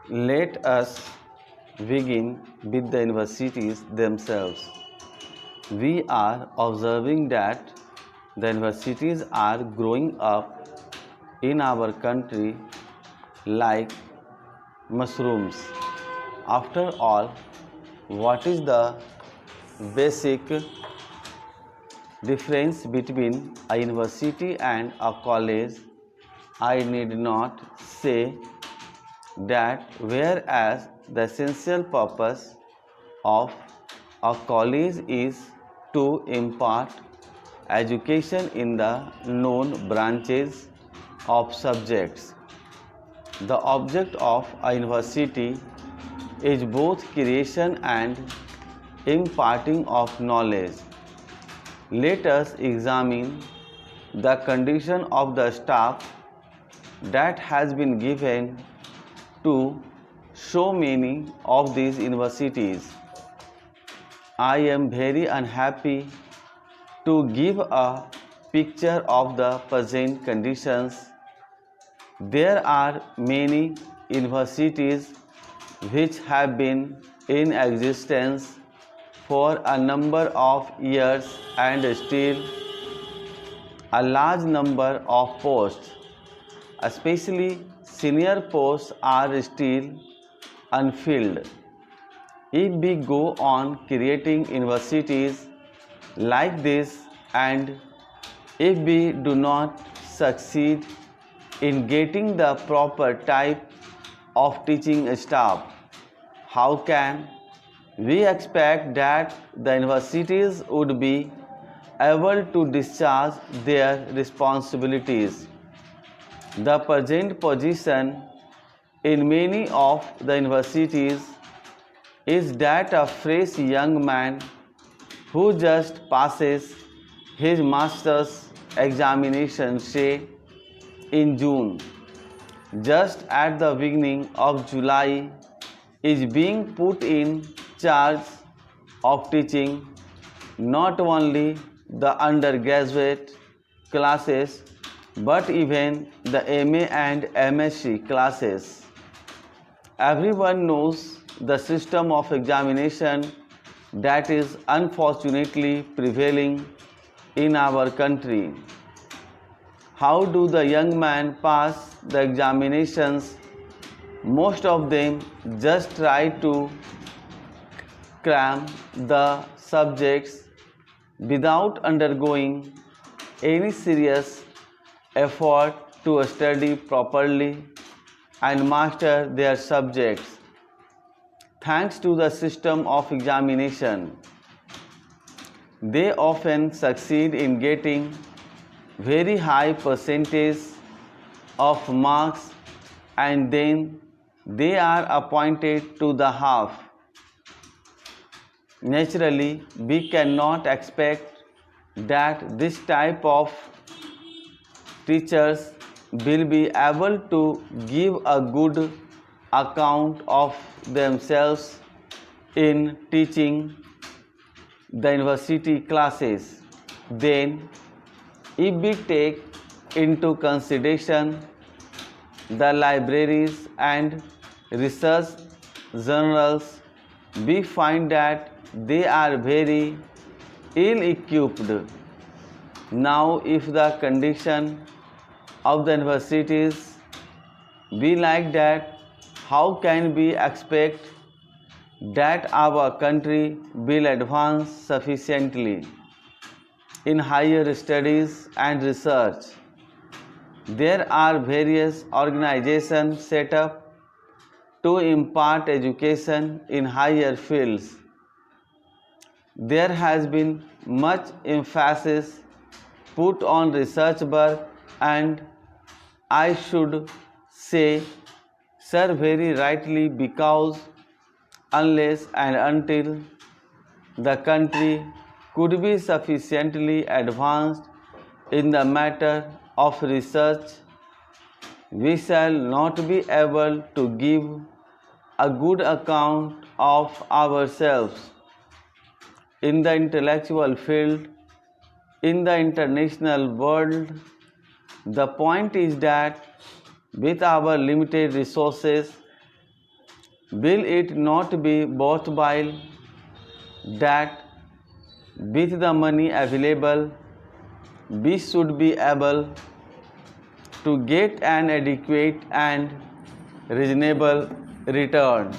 Let us begin with the universities themselves. We are observing that the universities are growing up in our country like mushrooms. After all, what is the basic difference between a university and a college? I need not say that whereas the essential purpose of a college is to impart education in the known branches of subjects, the object of a university is both creation and imparting of knowledge. Let us examine the condition of the staff that has been given to so many of these universities. I am very unhappy to give a picture of the present conditions. There are many universities which have been in existence for a number of years and still a large number of posts, especially senior posts, are still unfilled. If we go on creating universities like this and if we do not succeed in getting the proper type of teaching staff, how can we expect that the universities would be able to discharge their responsibilities? The present position in many of the universities is that a fresh young man who just passes his master's examination, say in June, just at the beginning of July, is being put in charge of teaching not only the undergraduate classes but even the MA and MSc classes. Everyone knows the system of examination that is unfortunately prevailing in our country. How do the young men pass the examinations? Most of them just try to cram the subjects without undergoing any serious effort to study properly and master their subjects. Thanks to the system of examination, they often succeed in getting very high percentage of marks and then they are appointed to the half. Naturally, we cannot expect that this type of teachers will be able to give a good account of themselves in teaching the university classes. Then, if we take into consideration the libraries and research journals, we find that they are very ill equipped. Now, if the condition of the universities be like that, how can we expect that our country will advance sufficiently in higher studies and research? There are various organizations set up to impart education in higher fields. There has been much emphasis put on research work and I should say, sir, very rightly, because unless and until the country could be sufficiently advanced in the matter of research, we shall not be able to give a good account of ourselves in the intellectual field, in the international world. The point is that with our limited resources, will it not be worthwhile that with the money available we should be able to get an adequate and reasonable return?